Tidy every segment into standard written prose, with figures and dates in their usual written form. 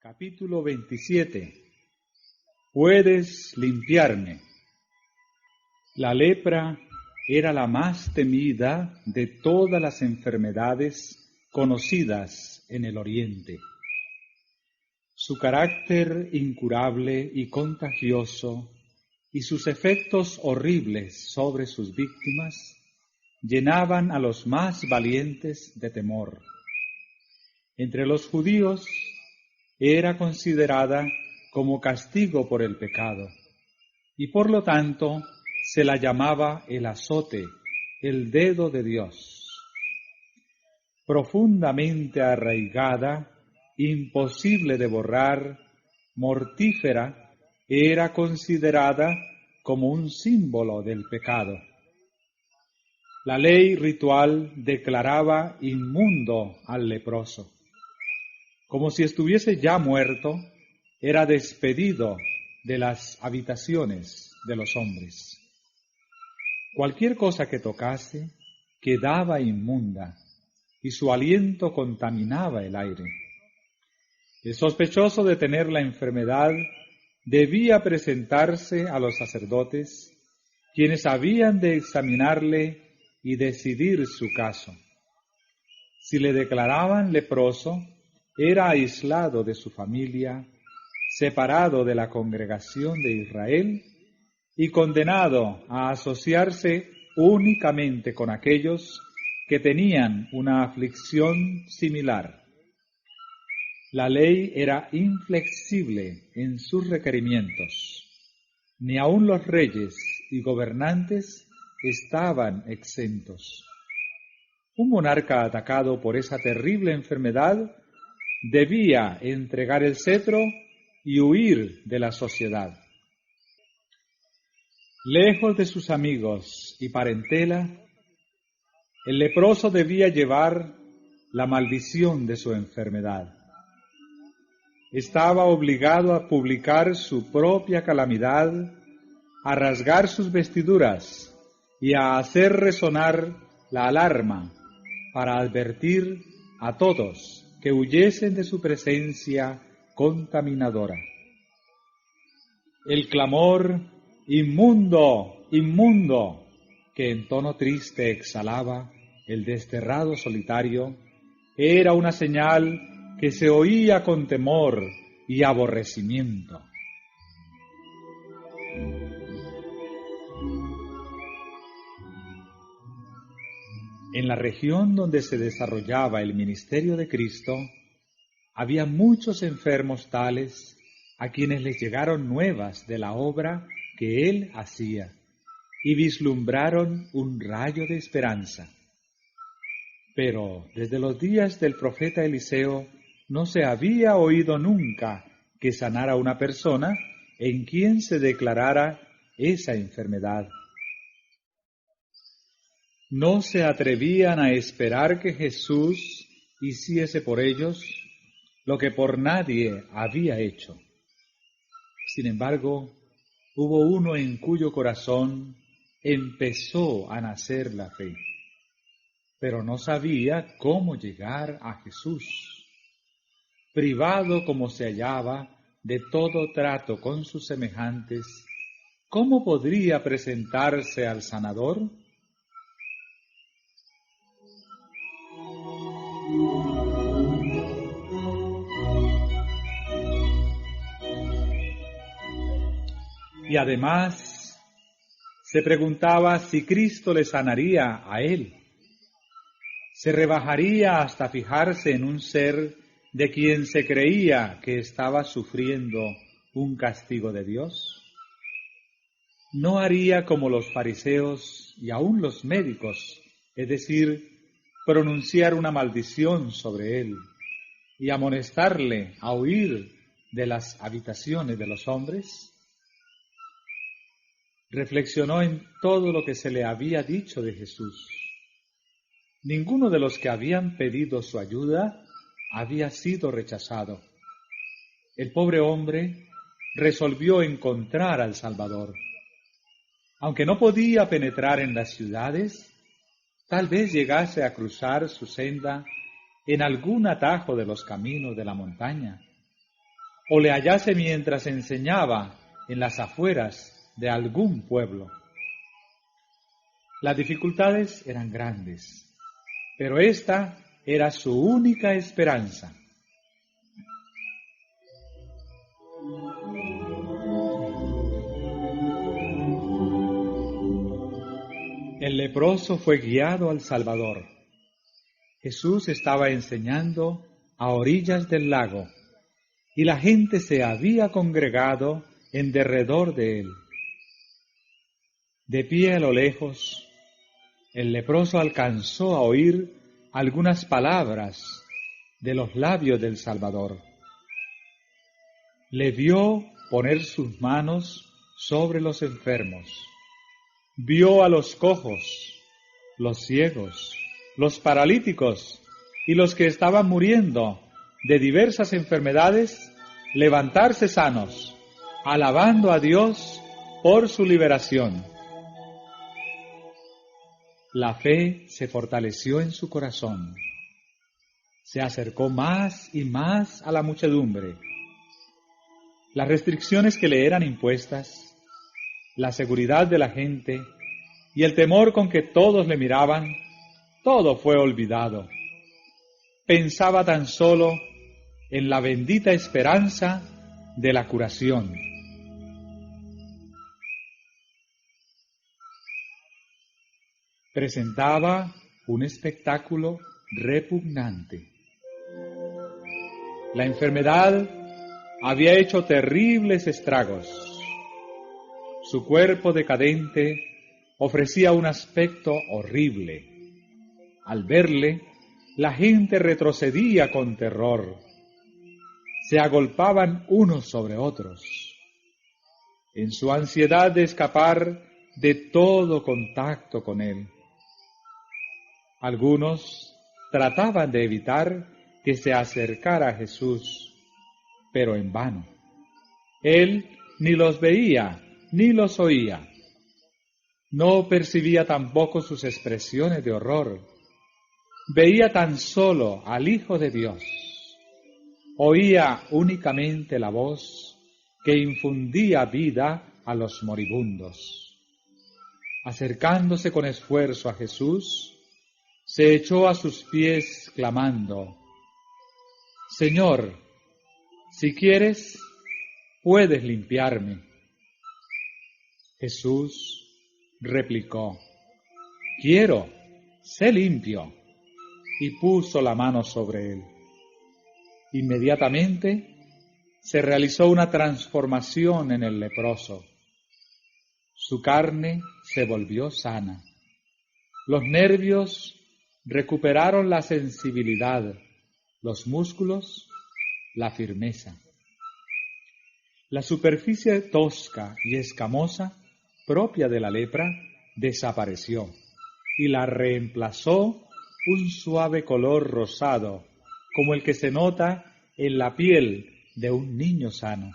Capítulo 27. Puedes limpiarme. La lepra era la más temida de todas las enfermedades conocidas en el Oriente. Su carácter incurable y contagioso y sus efectos horribles sobre sus víctimas llenaban a los más valientes de temor. Entre los judíos era considerada como castigo por el pecado, y por lo tanto se la llamaba el azote, el dedo de Dios. Profundamente arraigada, imposible de borrar, mortífera, era considerada como un símbolo del pecado. La ley ritual declaraba inmundo al leproso. Como si estuviese ya muerto, era despedido de las habitaciones de los hombres. Cualquier cosa que tocase quedaba inmunda, y su aliento contaminaba el aire. El sospechoso de tener la enfermedad debía presentarse a los sacerdotes, quienes habían de examinarle y decidir su caso. Si le declaraban leproso, era aislado de su familia, separado de la congregación de Israel y condenado a asociarse únicamente con aquellos que tenían una aflicción similar. La ley era inflexible en sus requerimientos. Ni aun los reyes y gobernantes estaban exentos. Un monarca atacado por esa terrible enfermedad debía entregar el cetro y huir de la sociedad. Lejos de sus amigos y parentela, el leproso debía llevar la maldición de su enfermedad. Estaba obligado a publicar su propia calamidad, a rasgar sus vestiduras y a hacer resonar la alarma para advertir a todos que huyesen de su presencia contaminadora. El clamor «inmundo, inmundo», que en tono triste exhalaba el desterrado solitario, era una señal que se oía con temor y aborrecimiento. En la región donde se desarrollaba el ministerio de Cristo, había muchos enfermos tales a quienes les llegaron nuevas de la obra que Él hacía y vislumbraron un rayo de esperanza. Pero desde los días del profeta Eliseo no se había oído nunca que sanara una persona en quien se declarara esa enfermedad. No se atrevían a esperar que Jesús hiciese por ellos lo que por nadie había hecho. Sin embargo, hubo uno en cuyo corazón empezó a nacer la fe, pero no sabía cómo llegar a Jesús. Privado como se hallaba de todo trato con sus semejantes, ¿cómo podría presentarse al sanador? Y además se preguntaba si Cristo le sanaría a él. ¿Se rebajaría hasta fijarse en un ser de quien se creía que estaba sufriendo un castigo de Dios? ¿No haría como los fariseos y aun los médicos, es decir, pronunciar una maldición sobre él y amonestarle a huir de las habitaciones de los hombres? Reflexionó en todo lo que se le había dicho de Jesús. Ninguno de los que habían pedido su ayuda había sido rechazado. El pobre hombre resolvió encontrar al Salvador. Aunque no podía penetrar en las ciudades, tal vez llegase a cruzar su senda en algún atajo de los caminos de la montaña. o le hallase mientras enseñaba en las afueras de algún pueblo. Las dificultades eran grandes, pero esta era su única esperanza. El leproso fue guiado al Salvador. Jesús estaba enseñando a orillas del lago, y la gente se había congregado en derredor de él. De pie a lo lejos, el leproso alcanzó a oír algunas palabras de los labios del Salvador. Le vio poner sus manos sobre los enfermos. Vio a los cojos, los ciegos, los paralíticos y los que estaban muriendo de diversas enfermedades levantarse sanos, alabando a Dios por su liberación. La fe se fortaleció en su corazón. Se acercó más y más a la muchedumbre. Las restricciones que le eran impuestas, la seguridad de la gente y el temor con que todos le miraban, todo fue olvidado. Pensaba tan solo en la bendita esperanza de la curación. Presentaba un espectáculo repugnante. La enfermedad había hecho terribles estragos. Su cuerpo decadente ofrecía un aspecto horrible. Al verle, la gente retrocedía con terror. Se agolpaban unos sobre otros. En su ansiedad de escapar de todo contacto con él, algunos trataban de evitar que se acercara a Jesús, pero en vano. Él ni los veía ni los oía. No percibía tampoco sus expresiones de horror. Veía tan solo al Hijo de Dios. Oía únicamente la voz que infundía vida a los moribundos. Acercándose con esfuerzo a Jesús, se echó a sus pies clamando: «Señor, si quieres, puedes limpiarme». Jesús replicó: «Quiero, sé limpio», y puso la mano sobre él. Inmediatamente se realizó una transformación en el leproso. Su carne se volvió sana. Los nervios recuperaron la sensibilidad, los músculos la firmeza. La superficie tosca y escamosa propia de la lepra desapareció y la reemplazó un suave color rosado, como el que se nota en la piel de un niño sano.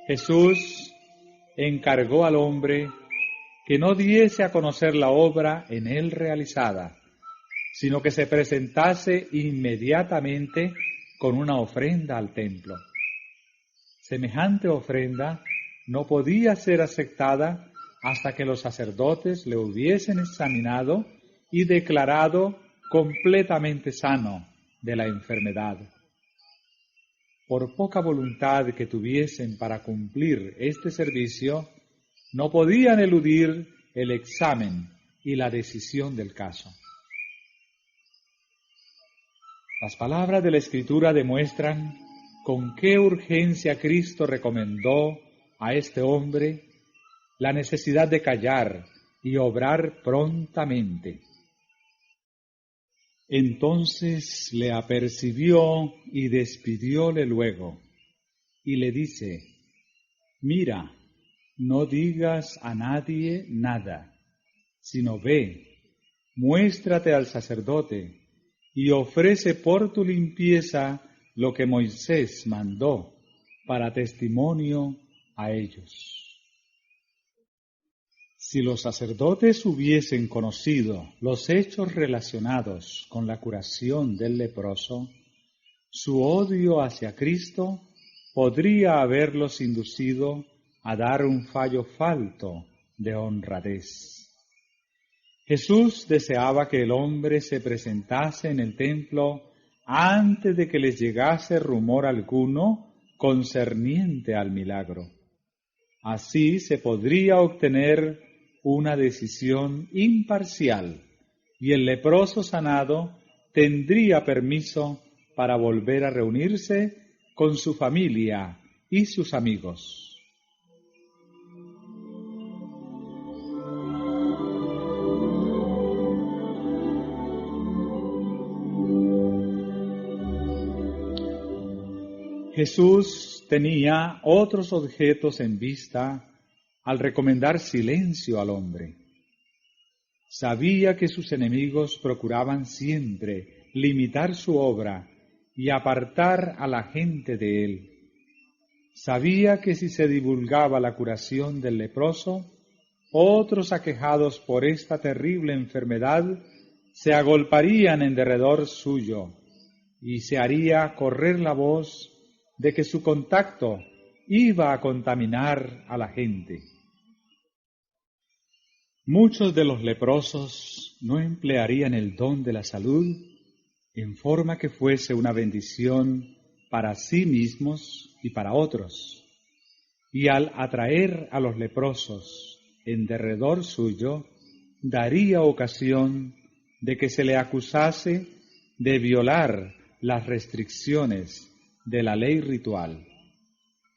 Jesús encargó al hombre que no diese a conocer la obra en él realizada, sino que se presentase inmediatamente con una ofrenda al templo. Semejante ofrenda no podía ser aceptada hasta que los sacerdotes le hubiesen examinado y declarado completamente sano de la enfermedad. Por poca voluntad que tuviesen para cumplir este servicio, no podían eludir el examen y la decisión del caso. Las palabras de la Escritura demuestran con qué urgencia Cristo recomendó a este hombre la necesidad de callar y obrar prontamente. Entonces le apercibió y despidióle luego, y le dice: «Mira, no digas a nadie nada, sino ve, muéstrate al sacerdote y ofrece por tu limpieza lo que Moisés mandó para testimonio a ellos». Si los sacerdotes hubiesen conocido los hechos relacionados con la curación del leproso, su odio hacia Cristo podría haberlos inducido a dar un fallo falto de honradez. Jesús deseaba que el hombre se presentase en el templo antes de que les llegase rumor alguno concerniente al milagro. Así se podría obtener una decisión imparcial y el leproso sanado tendría permiso para volver a reunirse con su familia y sus amigos. Jesús tenía otros objetos en vista al recomendar silencio al hombre. Sabía que sus enemigos procuraban siempre limitar su obra y apartar a la gente de él. Sabía que si se divulgaba la curación del leproso, otros aquejados por esta terrible enfermedad se agolparían en derredor suyo y se haría correr la voz de que su contacto iba a contaminar a la gente. Muchos de los leprosos no emplearían el don de la salud en forma que fuese una bendición para sí mismos y para otros, y al atraer a los leprosos en derredor suyo, daría ocasión de que se le acusase de violar las restricciones de la ley ritual.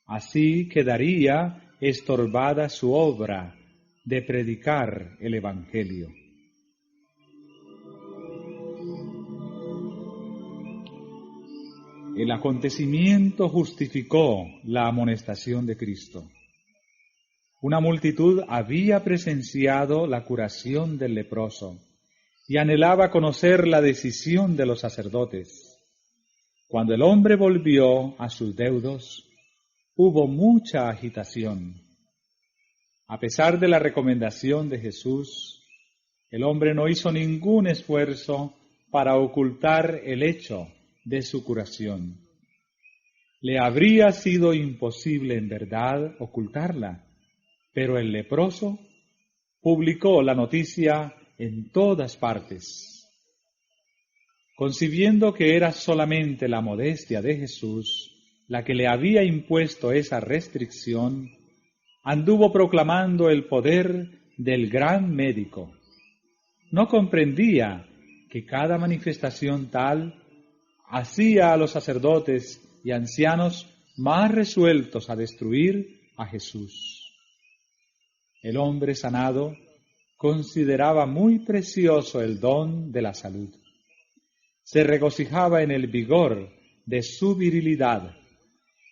Así quedaría estorbada su obra de predicar el Evangelio. El acontecimiento justificó la amonestación de Cristo. Una multitud había presenciado la curación del leproso y anhelaba conocer la decisión de los sacerdotes. Cuando el hombre volvió a sus deudos, hubo mucha agitación. A pesar de la recomendación de Jesús, el hombre no hizo ningún esfuerzo para ocultar el hecho de su curación. Le habría sido imposible en verdad ocultarla, pero el leproso publicó la noticia en todas partes. Concibiendo que era solamente la modestia de Jesús la que le había impuesto esa restricción, anduvo proclamando el poder del gran médico. No comprendía que cada manifestación tal hacía a los sacerdotes y ancianos más resueltos a destruir a Jesús. El hombre sanado consideraba muy precioso el don de la salud. Se regocijaba en el vigor de su virilidad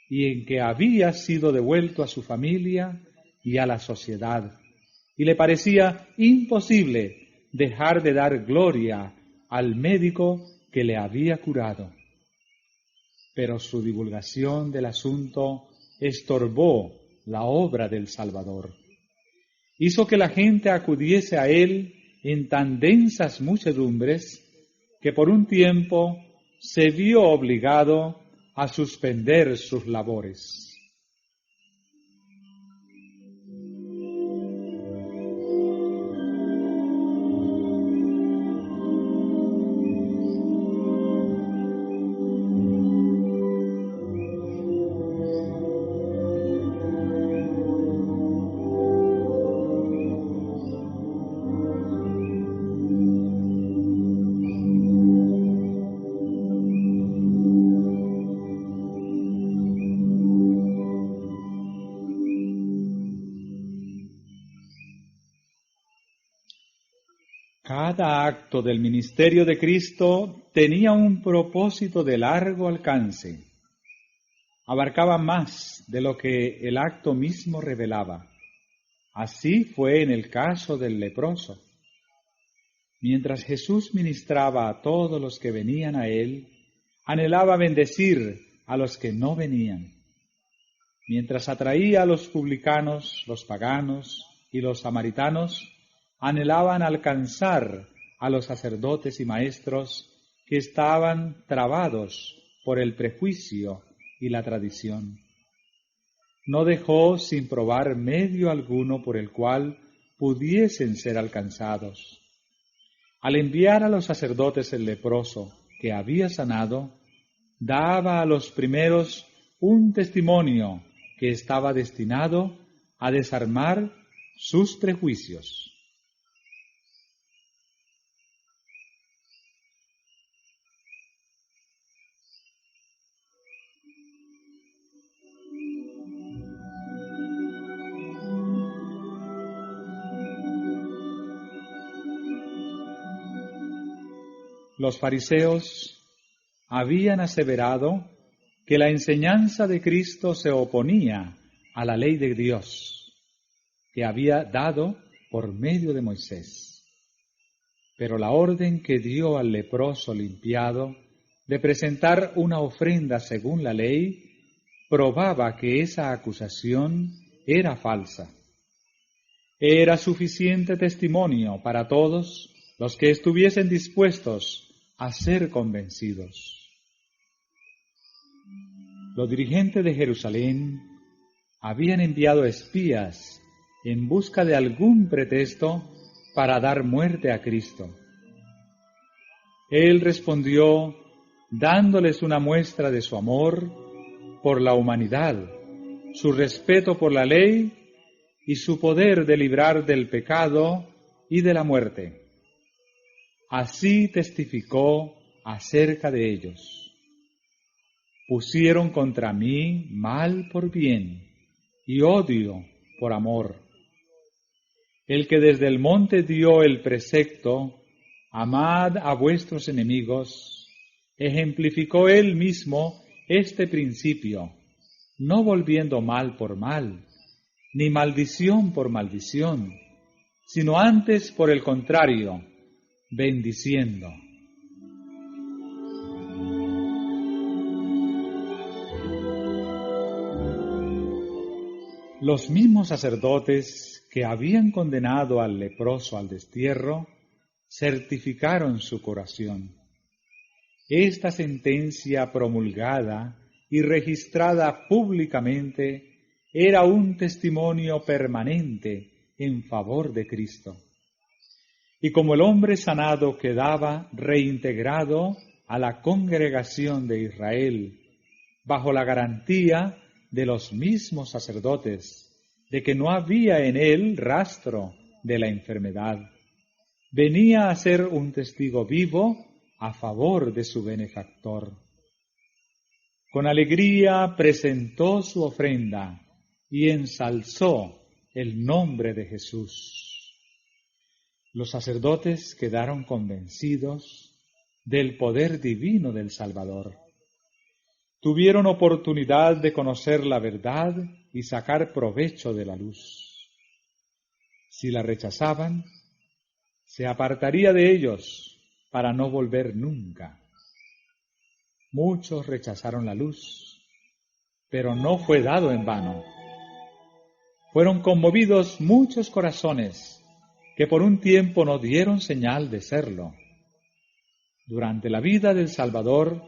y en que había sido devuelto a su familia y a la sociedad, y le parecía imposible dejar de dar gloria al médico que le había curado. Pero su divulgación del asunto estorbó la obra del Salvador. Hizo que la gente acudiese a él en tan densas muchedumbres que por un tiempo se vio obligado a suspender sus labores. Cada acto del ministerio de Cristo tenía un propósito de largo alcance. Abarcaba más de lo que el acto mismo revelaba. Así fue en el caso del leproso. Mientras Jesús ministraba a todos los que venían a él, anhelaba bendecir a los que no venían. Mientras atraía a los publicanos, los paganos y los samaritanos anhelaban alcanzar a los sacerdotes y maestros que estaban trabados por el prejuicio y la tradición. No dejó sin probar medio alguno por el cual pudiesen ser alcanzados. Al enviar a los sacerdotes el leproso que había sanado, daba a los primeros un testimonio que estaba destinado a desarmar sus prejuicios. Los fariseos habían aseverado que la enseñanza de Cristo se oponía a la ley de Dios, que había dado por medio de Moisés. Pero la orden que dio al leproso limpiado de presentar una ofrenda según la ley probaba que esa acusación era falsa. Era suficiente testimonio para todos los que estuviesen dispuestos a ser convencidos. Los dirigentes de Jerusalén habían enviado espías en busca de algún pretexto para dar muerte a Cristo. Él respondió dándoles una muestra de su amor por la humanidad, su respeto por la ley y su poder de librar del pecado y de la muerte. Así testificó acerca de ellos. Pusieron contra mí mal por bien y odio por amor. El que desde el monte dio el precepto, amad a vuestros enemigos, ejemplificó él mismo este principio, no volviendo mal por mal, ni maldición por maldición, sino antes por el contrario, bendiciendo. Los mismos sacerdotes que habían condenado al leproso al destierro certificaron su curación. Esta sentencia promulgada y registrada públicamente era un testimonio permanente en favor de Cristo. Y como el hombre sanado quedaba reintegrado a la congregación de Israel bajo la garantía de los mismos sacerdotes de que no había en él rastro de la enfermedad, venía a ser un testigo vivo a favor de su benefactor. Con alegría presentó su ofrenda y ensalzó el nombre de Jesús. Los sacerdotes quedaron convencidos del poder divino del Salvador. Tuvieron oportunidad de conocer la verdad y sacar provecho de la luz. Si la rechazaban, se apartaría de ellos para no volver nunca. Muchos rechazaron la luz, pero no fue dado en vano. Fueron conmovidos muchos corazones que por un tiempo no dieron señal de serlo. Durante la vida del Salvador,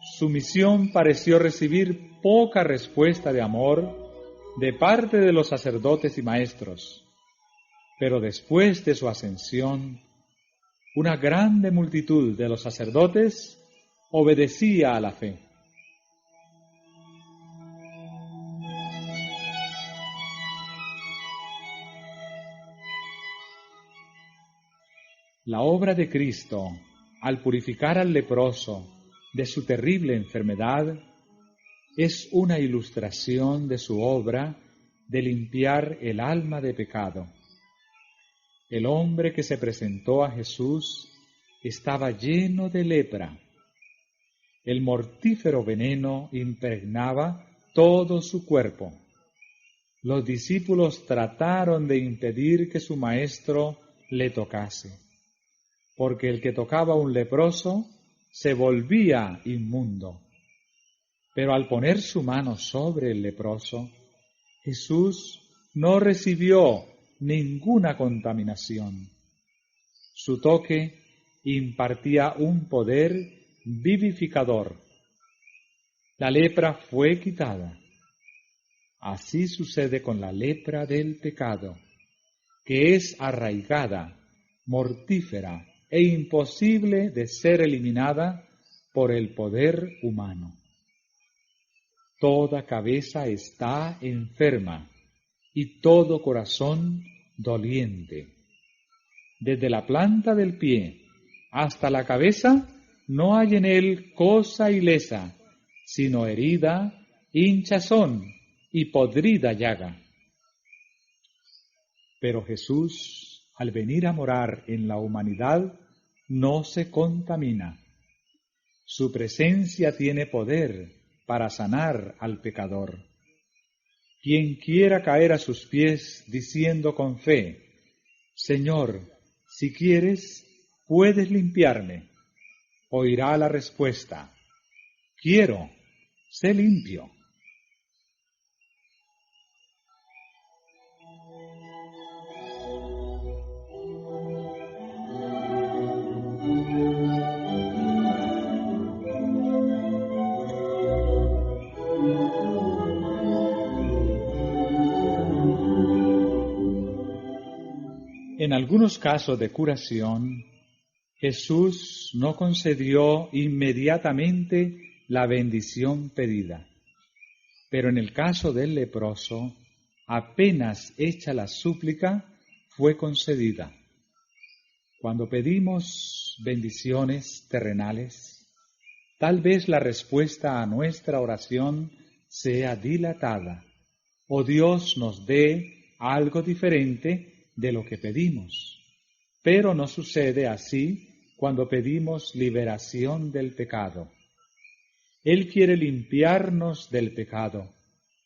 su misión pareció recibir poca respuesta de amor de parte de los sacerdotes y maestros, pero después de su ascensión, una grande multitud de los sacerdotes obedecía a la fe. La obra de Cristo, al purificar al leproso de su terrible enfermedad, es una ilustración de su obra de limpiar el alma de pecado. El hombre que se presentó a Jesús estaba lleno de lepra. El mortífero veneno impregnaba todo su cuerpo. Los discípulos trataron de impedir que su maestro le tocase, porque el que tocaba a un leproso se volvía inmundo. Pero al poner su mano sobre el leproso, Jesús no recibió ninguna contaminación. Su toque impartía un poder vivificador. La lepra fue quitada. Así sucede con la lepra del pecado, que es arraigada, mortífera e imposible de ser eliminada por el poder humano. Toda cabeza está enferma y todo corazón doliente. Desde la planta del pie hasta la cabeza no hay en él cosa ilesa, sino herida, hinchazón y podrida llaga. Pero Jesús, al venir a morar en la humanidad, no se contamina. Su presencia tiene poder para sanar al pecador. Quien quiera caer a sus pies diciendo con fe: Señor, si quieres, puedes limpiarme, oirá la respuesta: quiero, sé limpio. En algunos casos de curación, Jesús no concedió inmediatamente la bendición pedida. Pero en el caso del leproso, apenas hecha la súplica, fue concedida. Cuando pedimos bendiciones terrenales, tal vez la respuesta a nuestra oración sea dilatada, o Dios nos dé algo diferente de lo que pedimos. Pero no sucede así cuando pedimos liberación del pecado. Él quiere limpiarnos del pecado,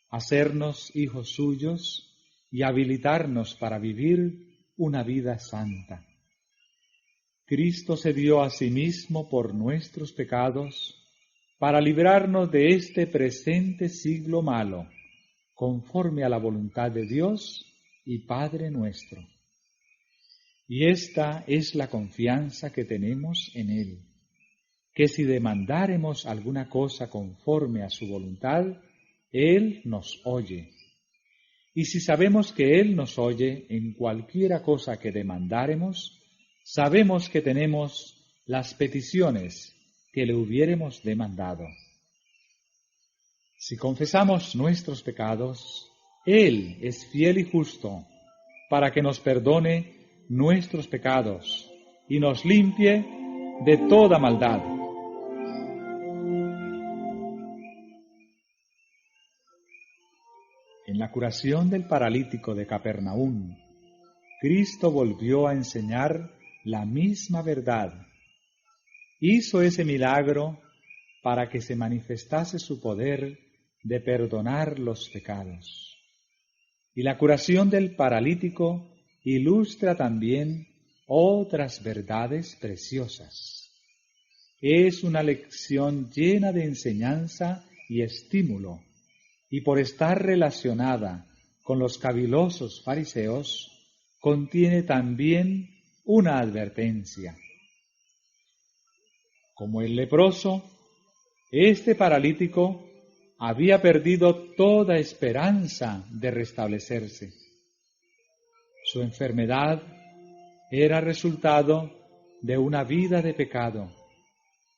hacernos hijos suyos y habilitarnos para vivir una vida santa. Cristo se dio a sí mismo por nuestros pecados para librarnos de este presente siglo malo, conforme a la voluntad de Dios y Padre nuestro. Y esta es la confianza que tenemos en Él, que si demandáremos alguna cosa conforme a su voluntad, Él nos oye. Y si sabemos que Él nos oye en cualquiera cosa que demandáremos, sabemos que tenemos las peticiones que le hubiéremos demandado. Si confesamos nuestros pecados, Él es fiel y justo para que nos perdone nuestros pecados y nos limpie de toda maldad. En la curación del paralítico de Capernaum, Cristo volvió a enseñar la misma verdad. Hizo ese milagro para que se manifestase su poder de perdonar los pecados. Y la curación del paralítico ilustra también otras verdades preciosas. Es una lección llena de enseñanza y estímulo, y por estar relacionada con los cavilosos fariseos, contiene también una advertencia. Como el leproso, este paralítico había perdido toda esperanza de restablecerse. Su enfermedad era resultado de una vida de pecado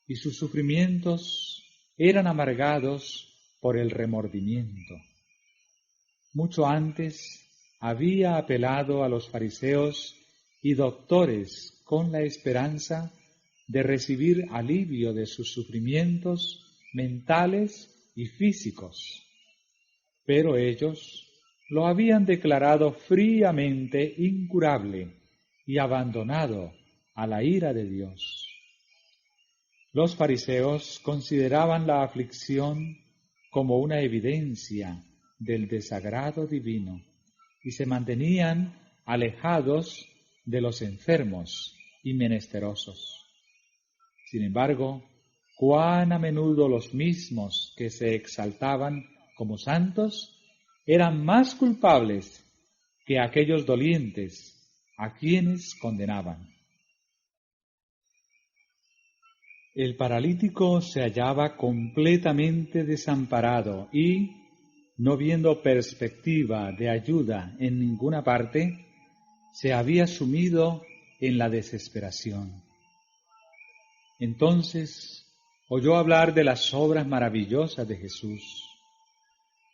y sus sufrimientos eran amargados por el remordimiento. Mucho antes había apelado a los fariseos y doctores con la esperanza de recibir alivio de sus sufrimientos mentales y físicos, pero ellos lo habían declarado fríamente incurable y abandonado a la ira de Dios. Los fariseos consideraban la aflicción como una evidencia del desagrado divino y se mantenían alejados de los enfermos y menesterosos. Sin embargo, cuán a menudo los mismos que se exaltaban como santos eran más culpables que aquellos dolientes a quienes condenaban. El paralítico se hallaba completamente desamparado y, no viendo perspectiva de ayuda en ninguna parte, se había sumido en la desesperación. Entonces oyó hablar de las obras maravillosas de Jesús.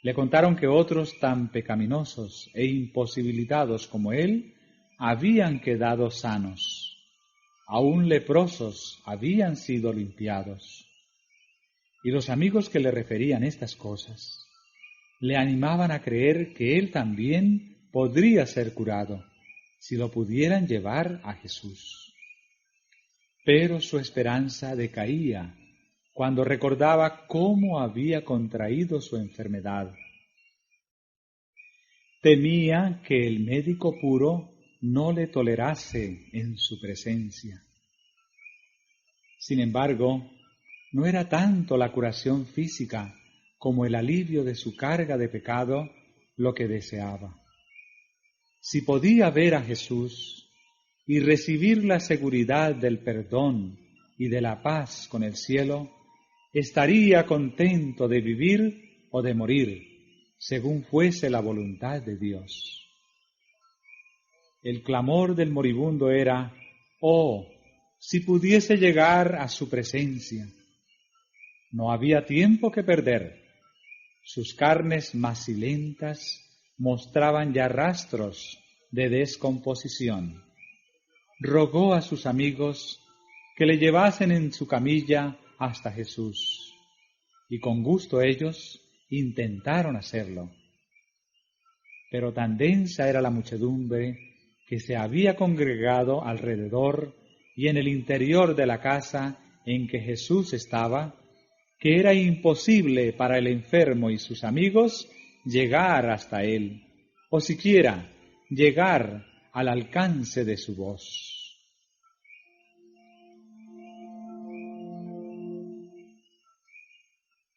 Le contaron que otros tan pecaminosos e imposibilitados como él habían quedado sanos. Aún leprosos habían sido limpiados. Y los amigos que le referían estas cosas le animaban a creer que él también podría ser curado si lo pudieran llevar a Jesús. Pero su esperanza decaía cuando recordaba cómo había contraído su enfermedad. Temía que el médico puro no le tolerase en su presencia. Sin embargo, no era tanto la curación física como el alivio de su carga de pecado lo que deseaba. Si podía ver a Jesús y recibir la seguridad del perdón y de la paz con el cielo, estaría contento de vivir o de morir, según fuese la voluntad de Dios. El clamor del moribundo era: «Oh, si pudiese llegar a su presencia». No había tiempo que perder. Sus carnes macilentas mostraban ya rastros de descomposición. Rogó a sus amigos que le llevasen en su camilla hasta Jesús, y con gusto ellos intentaron hacerlo. Pero tan densa era la muchedumbre que se había congregado alrededor y en el interior de la casa en que Jesús estaba, que era imposible para el enfermo y sus amigos llegar hasta él, o siquiera llegar al alcance de su voz.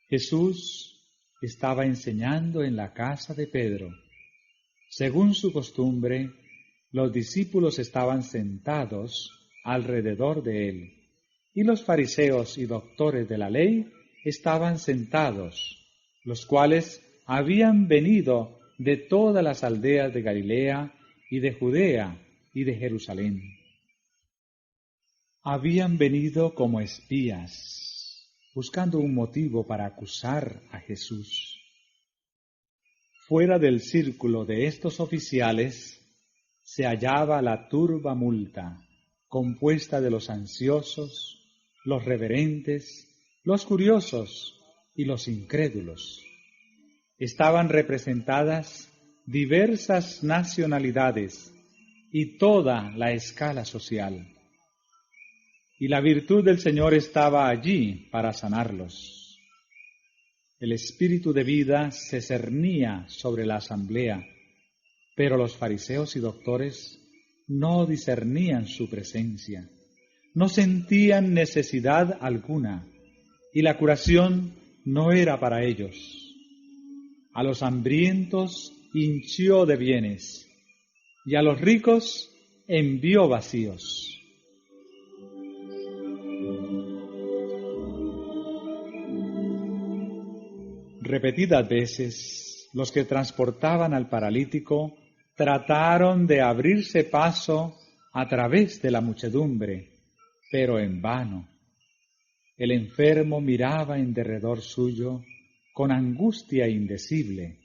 Jesús estaba enseñando en la casa de Pedro. Según su costumbre, los discípulos estaban sentados alrededor de él, y los fariseos y doctores de la ley estaban sentados, los cuales habían venido de todas las aldeas de Galilea y de Judea y de Jerusalén. Habían venido como espías, buscando un motivo para acusar a Jesús. Fuera del círculo de estos oficiales se hallaba la turba multa, compuesta de los ansiosos, los reverentes, los curiosos y los incrédulos. Estaban representadas diversas nacionalidades y toda la escala social. Y la virtud del Señor estaba allí para sanarlos. El espíritu de vida se cernía sobre la asamblea, pero los fariseos y doctores no discernían su presencia, no sentían necesidad alguna, y la curación no era para ellos. A los hambrientos hinchió de bienes, y a los ricos envió vacíos. Repetidas veces, los que transportaban al paralítico trataron de abrirse paso a través de la muchedumbre, pero en vano. El enfermo miraba en derredor suyo con angustia indecible.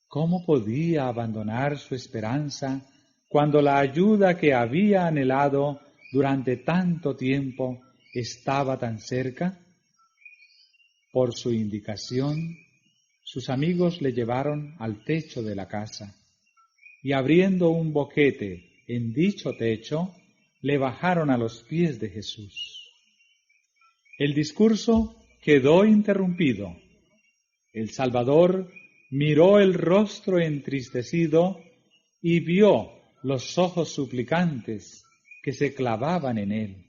¿Cómo podía abandonar su esperanza cuando la ayuda que había anhelado durante tanto tiempo estaba tan cerca? Por su indicación, sus amigos le llevaron al techo de la casa, y abriendo un boquete en dicho techo, le bajaron a los pies de Jesús. El discurso quedó interrumpido. El Salvador miró el rostro entristecido y vio los ojos suplicantes que se clavaban en él.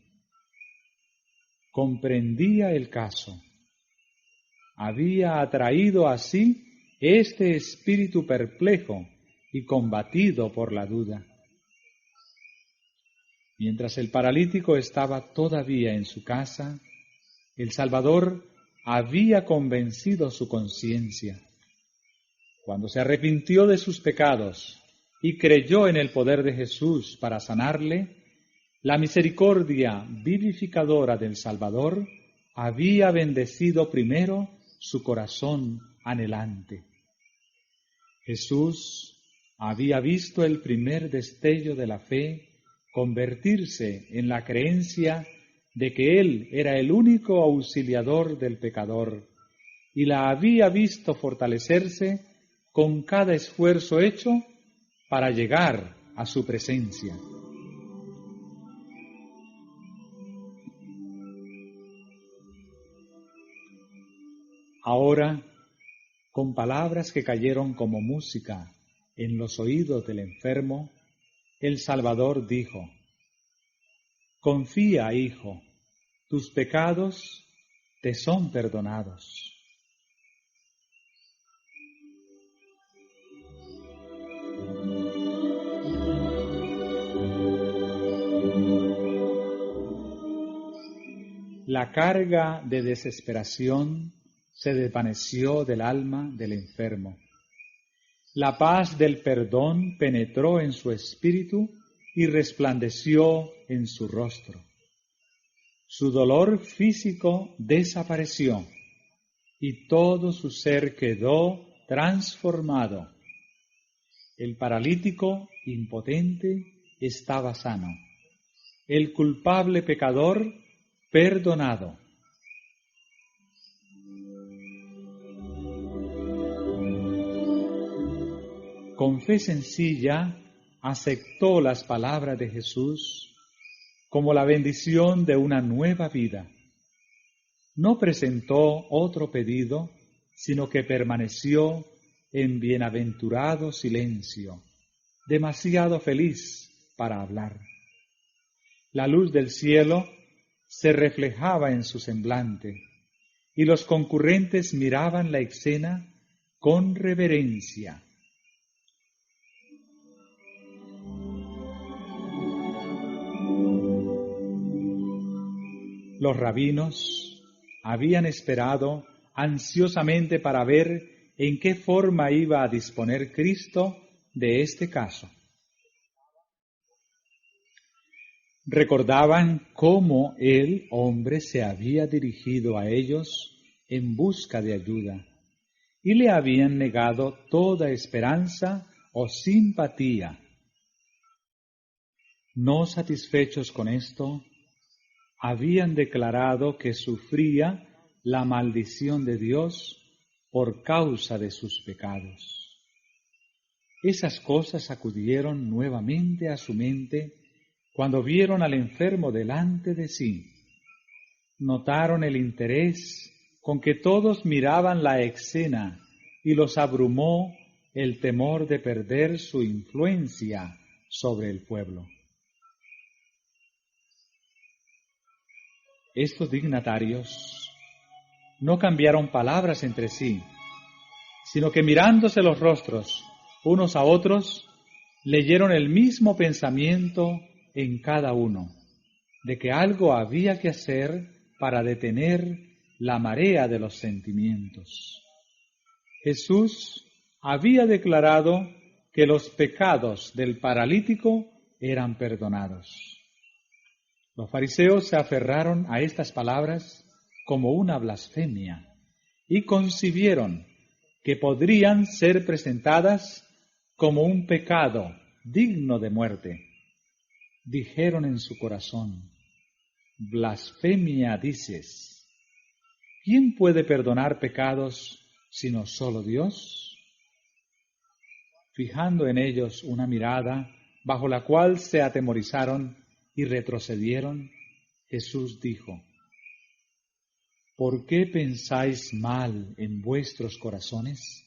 Comprendía el caso. Había atraído así este espíritu perplejo y combatido por la duda. Mientras el paralítico estaba todavía en su casa, el Salvador había convencido su conciencia. Cuando se arrepintió de sus pecados y creyó en el poder de Jesús para sanarle, la misericordia vivificadora del Salvador había bendecido primero su corazón anhelante. Jesús había visto el primer destello de la fe convertirse en la creencia de que Él era el único auxiliador del pecador y la había visto fortalecerse con cada esfuerzo hecho para llegar a su presencia. Ahora, con palabras que cayeron como música en los oídos del enfermo, el Salvador dijo: «Confía, hijo, tus pecados te son perdonados». La carga de desesperación se desvaneció del alma del enfermo. La paz del perdón penetró en su espíritu y resplandeció en su rostro. Su dolor físico desapareció y todo su ser quedó transformado. El paralítico impotente estaba sano. El culpable pecador perdonado. Con fe sencilla aceptó las palabras de Jesús como la bendición de una nueva vida. No presentó otro pedido, sino que permaneció en bienaventurado silencio, demasiado feliz para hablar. La luz del cielo se reflejaba en su semblante, y los concurrentes miraban la escena con reverencia. Los rabinos habían esperado ansiosamente para ver en qué forma iba a disponer Cristo de este caso. Recordaban cómo el hombre se había dirigido a ellos en busca de ayuda y le habían negado toda esperanza o simpatía. No satisfechos con esto, habían declarado que sufría la maldición de Dios por causa de sus pecados. Esas cosas acudieron nuevamente a su mente cuando vieron al enfermo delante de sí. Notaron el interés con que todos miraban la escena y los abrumó el temor de perder su influencia sobre el pueblo. Estos dignatarios no cambiaron palabras entre sí, sino que mirándose los rostros unos a otros, leyeron el mismo pensamiento en cada uno, de que algo había que hacer para detener la marea de los sentimientos. Jesús había declarado que los pecados del paralítico eran perdonados. Los fariseos se aferraron a estas palabras como una blasfemia y concibieron que podrían ser presentadas como un pecado digno de muerte. Dijeron en su corazón: «Blasfemia dices. ¿Quién puede perdonar pecados sino solo Dios?». Fijando en ellos una mirada bajo la cual se atemorizaron y retrocedieron, Jesús dijo: «¿Por qué pensáis mal en vuestros corazones?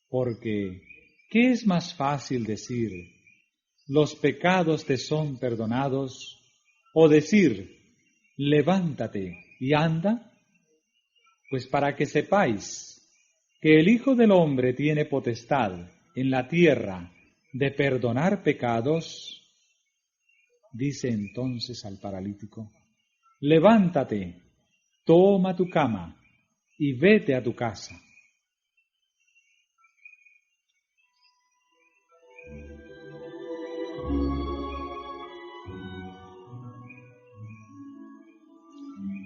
Porque, ¿qué es más fácil decir: los pecados te son perdonados, o decir: levántate y anda? Pues para que sepáis que el Hijo del Hombre tiene potestad en la tierra de perdonar pecados, dice entonces al paralítico: levántate, toma tu cama y vete a tu casa.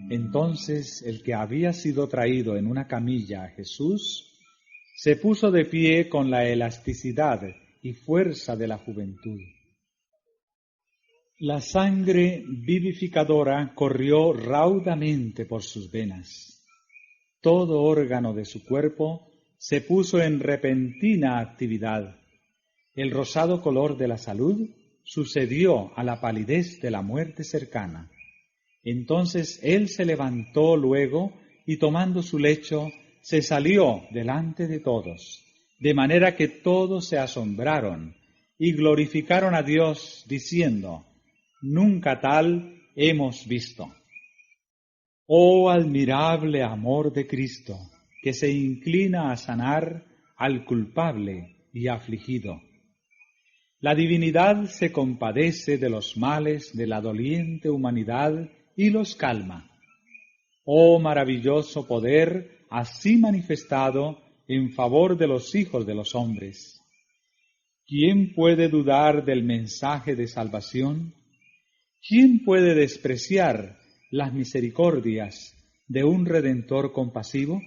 Entonces el que había sido traído en una camilla a Jesús se puso de pie con la elasticidad y fuerza de la juventud. La sangre vivificadora corrió raudamente por sus venas. Todo órgano de su cuerpo se puso en repentina actividad. El rosado color de la salud sucedió a la palidez de la muerte cercana. Entonces él se levantó luego y tomando su lecho se salió delante de todos, de manera que todos se asombraron y glorificaron a Dios diciendo: nunca tal hemos visto. Oh admirable amor de Cristo, que se inclina a sanar al culpable y afligido. La divinidad se compadece de los males de la doliente humanidad y los calma. Oh maravilloso poder así manifestado en favor de los hijos de los hombres. ¿Quién puede dudar del mensaje de salvación? ¿Quién puede despreciar las misericordias de un Redentor compasivo?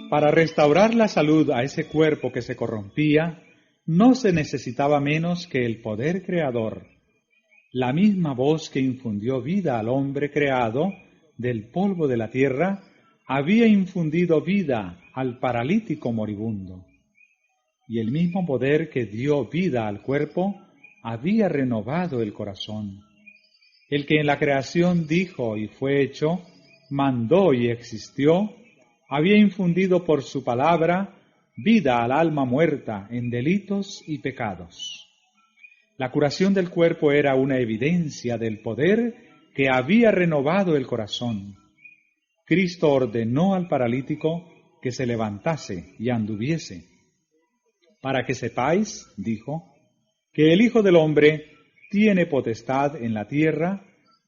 Para restaurar la salud a ese cuerpo que se corrompía, no se necesitaba menos que el poder creador. La misma voz que infundió vida al hombre creado del polvo de la tierra, había infundido vida al paralítico moribundo. Y el mismo poder que dio vida al cuerpo, había renovado el corazón. El que en la creación dijo y fue hecho, mandó y existió, había infundido por su palabra vida al alma muerta en delitos y pecados. La curación del cuerpo era una evidencia del poder que había renovado el corazón. Cristo ordenó al paralítico que se levantase y anduviese. Para que sepáis, dijo, que el Hijo del Hombre tiene potestad en la tierra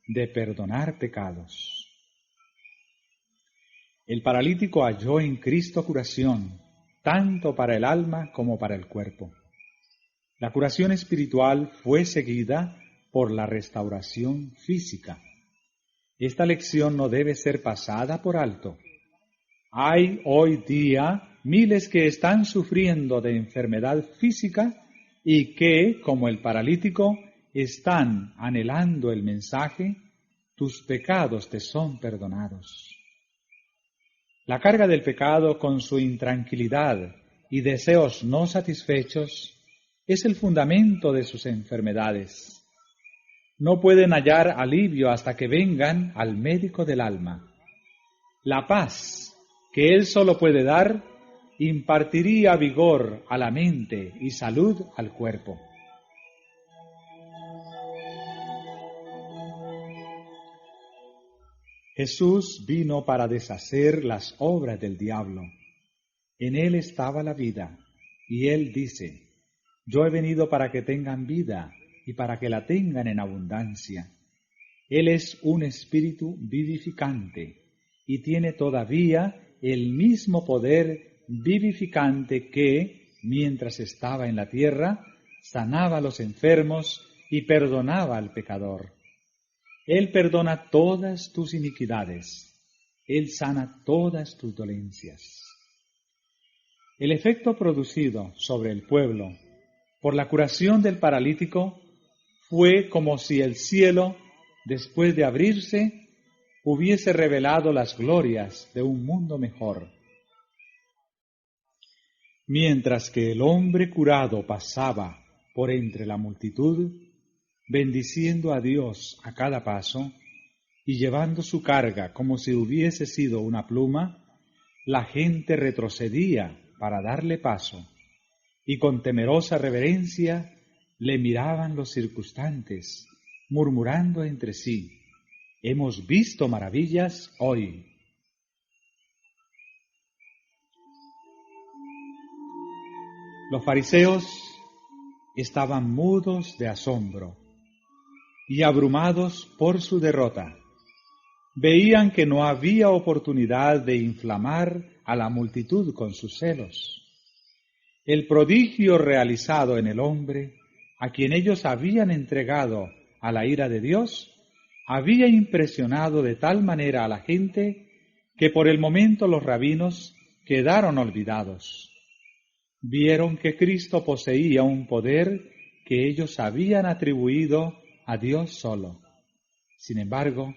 de perdonar pecados. El paralítico halló en Cristo curación, tanto para el alma como para el cuerpo. La curación espiritual fue seguida por la restauración física. Esta lección no debe ser pasada por alto. Hay hoy día miles que están sufriendo de enfermedad física y que, como el paralítico, están anhelando el mensaje: tus pecados te son perdonados. La carga del pecado con su intranquilidad y deseos no satisfechos es el fundamento de sus enfermedades. No pueden hallar alivio hasta que vengan al médico del alma. La paz que él solo puede dar impartiría vigor a la mente y salud al cuerpo. Jesús vino para deshacer las obras del diablo. En él estaba la vida, y él dice: yo he venido para que tengan vida y para que la tengan en abundancia. Él es un espíritu vivificante y tiene todavía el mismo poder vivificante que, mientras estaba en la tierra, sanaba a los enfermos y perdonaba al pecador. Él perdona todas tus iniquidades. Él sana todas tus dolencias. El efecto producido sobre el pueblo por la curación del paralítico fue como si el cielo, después de abrirse, hubiese revelado las glorias de un mundo mejor. Mientras que el hombre curado pasaba por entre la multitud, bendiciendo a Dios a cada paso y llevando su carga como si hubiese sido una pluma, la gente retrocedía para darle paso, y con temerosa reverencia le miraban los circunstantes, murmurando entre sí: hemos visto maravillas hoy. Los fariseos estaban mudos de asombro y abrumados por su derrota. Veían que no había oportunidad de inflamar a la multitud con sus celos. El prodigio realizado en el hombre, a quien ellos habían entregado a la ira de Dios, había impresionado de tal manera a la gente que por el momento los rabinos quedaron olvidados. Vieron que Cristo poseía un poder que ellos habían atribuido a Dios solo. Sin embargo,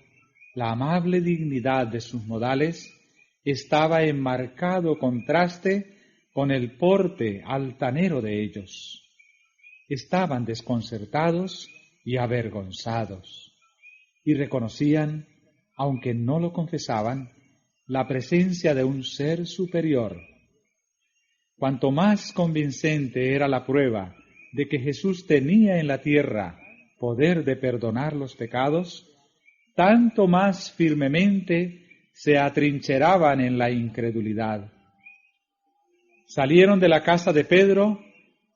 la amable dignidad de sus modales estaba en marcado contraste con el porte altanero de ellos. Estaban desconcertados y avergonzados, y reconocían, aunque no lo confesaban, la presencia de un ser superior. Cuanto más convincente era la prueba de que Jesús tenía en la tierra poder de perdonar los pecados, tanto más firmemente se atrincheraban en la incredulidad. Salieron de la casa de Pedro,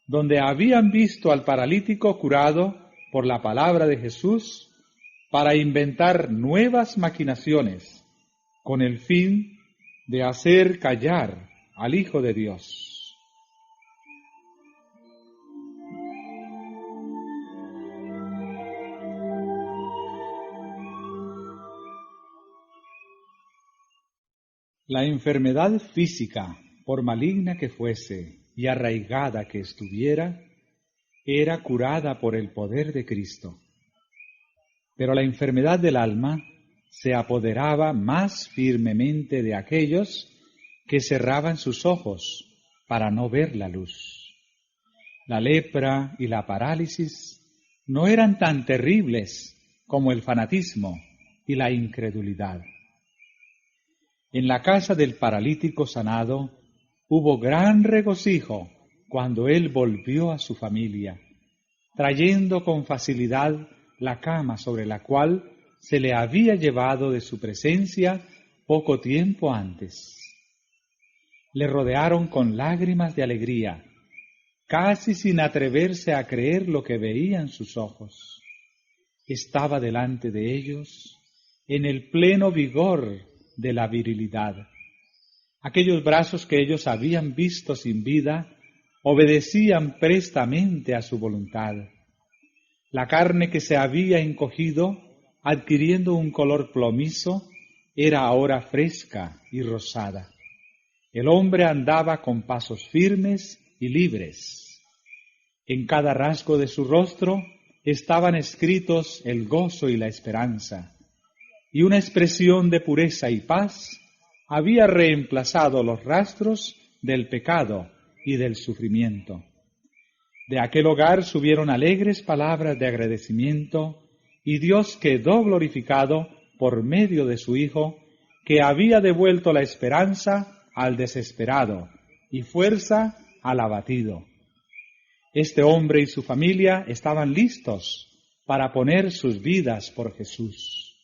donde habían visto al paralítico curado por la palabra de Jesús, para inventar nuevas maquinaciones, con el fin de hacer callar al Hijo de Dios. La enfermedad física, por maligna que fuese y arraigada que estuviera, era curada por el poder de Cristo. Pero la enfermedad del alma se apoderaba más firmemente de aquellos que cerraban sus ojos para no ver la luz. La lepra y la parálisis no eran tan terribles como el fanatismo y la incredulidad. En la casa del paralítico sanado hubo gran regocijo cuando él volvió a su familia, trayendo con facilidad la cama sobre la cual se le había llevado de su presencia poco tiempo antes. Le rodearon con lágrimas de alegría, casi sin atreverse a creer lo que veían sus ojos. Estaba delante de ellos en el pleno vigor de la virilidad. Aquellos brazos que ellos habían visto sin vida obedecían prestamente a su voluntad. La carne que se había encogido, adquiriendo un color plomizo, era ahora fresca y rosada. El hombre andaba con pasos firmes y libres. En cada rasgo de su rostro estaban escritos el gozo y la esperanza, y una expresión de pureza y paz había reemplazado los rastros del pecado y del sufrimiento. De aquel hogar subieron alegres palabras de agradecimiento, y Dios quedó glorificado por medio de su Hijo, que había devuelto la esperanza al desesperado y fuerza al abatido. Este hombre y su familia estaban listos para poner sus vidas por Jesús.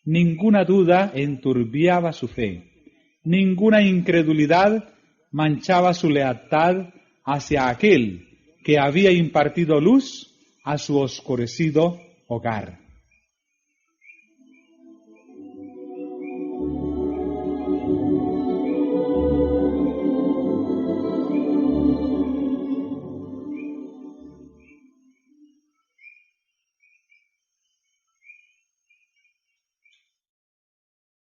Ninguna duda enturbiaba su fe, ninguna incredulidad manchaba su lealtad hacia aquel que había impartido luz a su oscurecido hogar.